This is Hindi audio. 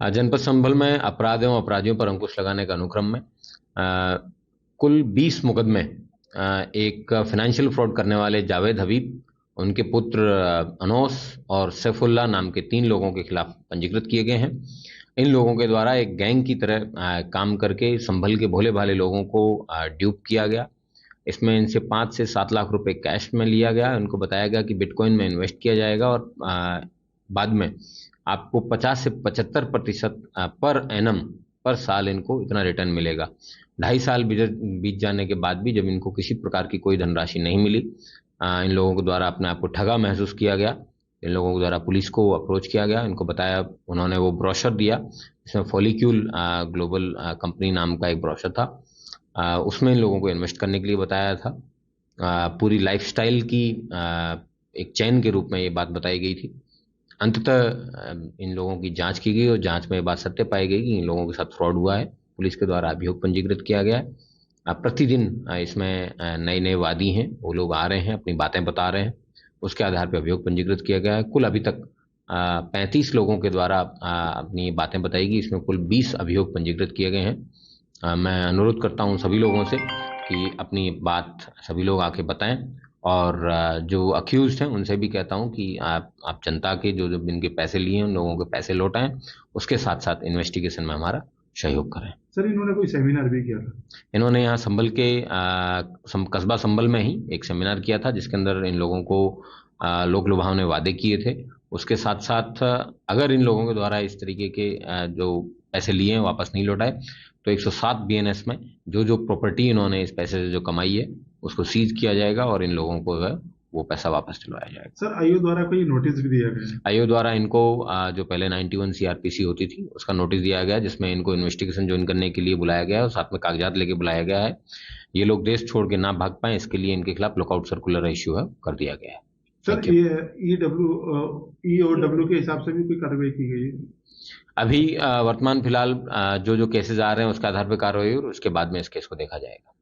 जनपद संभल में अपराध एवं अपराधियों पर अंकुश लगाने का अनुक्रम में कुल 20 मुकदमे एक फाइनेंशियल फ्रॉड करने वाले जावेद हबीब, उनके पुत्र अनोस और सैफुल्लाह नाम के 3 लोगों के खिलाफ पंजीकृत किए गए हैं। इन लोगों के द्वारा एक गैंग की तरह काम करके संभल के भोले भाले लोगों को ड्यूप किया गया। इसमें इनसे 5 से 7 लाख रुपए कैश में लिया गया। उनको बताया गया कि बिटकॉइन में इन्वेस्ट किया जाएगा और बाद में आपको 50 से 75% पर एनम पर साल इनको इतना रिटर्न मिलेगा। 2.5 साल बीत जाने के बाद भी जब इनको किसी प्रकार की कोई धनराशि नहीं मिली, इन लोगों के द्वारा अपने आप को ठगा महसूस किया गया। इन लोगों के द्वारा पुलिस को अप्रोच किया गया, इनको बताया, उन्होंने वो ब्रोशर दिया इसमें फॉलिक्यूल ग्लोबल कंपनी नाम का एक ब्रोशर था। उसमें इन लोगों को इन्वेस्ट करने के लिए बताया था। पूरी लाइफस्टाइल की एक चैन के रूप में ये बात बताई गई थी। अंततः इन लोगों की जांच की गई और जांच में ये बात सत्य पाई गई कि इन लोगों के साथ फ्रॉड हुआ है। पुलिस के द्वारा अभियोग पंजीकृत किया गया है। प्रतिदिन इसमें नए नए वादी हैं, वो लोग आ रहे हैं, अपनी बातें बता रहे हैं, उसके आधार पर अभियोग पंजीकृत किया गया है। कुल अभी तक 35 लोगों के द्वारा अपनी बातें बताई गई। इसमें कुल 20 अभियोग पंजीकृत किए गए हैं। मैं अनुरोध करता हूं सभी लोगों से कि अपनी बात सभी लोग आके बताएं और जो अक्यूज्ड हैं उनसे भी कहता हूं कि आप जनता के जो जो इनके पैसे लिए हैं उन लोगों के पैसे लौटाएं, उसके साथ साथ इन्वेस्टिगेशन में हमारा सहयोग करें। सर इन्होंने कोई सेमिनार भी किया था? इन्होंने यहाँ संभल के कस्बा संभल में ही एक सेमिनार किया था जिसके अंदर इन लोगों को लोक लुभावने वादे किए थे। उसके साथ साथ अगर इन लोगों के द्वारा इस तरीके के जो पैसे लिए हैं वापस नहीं लौटाए तो 107 बीएनएस में जो जो प्रॉपर्टी इन्होंने इस पैसे से जो कमाई है उसको सीज किया जाएगा और इन लोगों को जो है वो पैसा वापस दिलवाया जाएगा। सर आईओ द्वारा कोई नोटिस भी दिया गया है? आयोग द्वारा इनको जो पहले 91 सीआरपीसी होती थी उसका नोटिस दिया गया जिसमें इनको इन्वेस्टिगेशन ज्वाइन करने के लिए बुलाया गया है और साथ में कागजात लेके बुलाया गया है। ये लोग देश छोड़ के ना भाग पाए इसके लिए इनके खिलाफ लुकआउट सर्कुलर इश्यू है कर दिया गया है। Sir thank you. ये ईओडब्ल्यू के हिसाब से भी कोई कार्रवाई की गई है? अभी वर्तमान फिलहाल जो जो केसेस आ रहे हैं उसके आधार पर कार्रवाई और उसके बाद में इस केस को देखा जाएगा।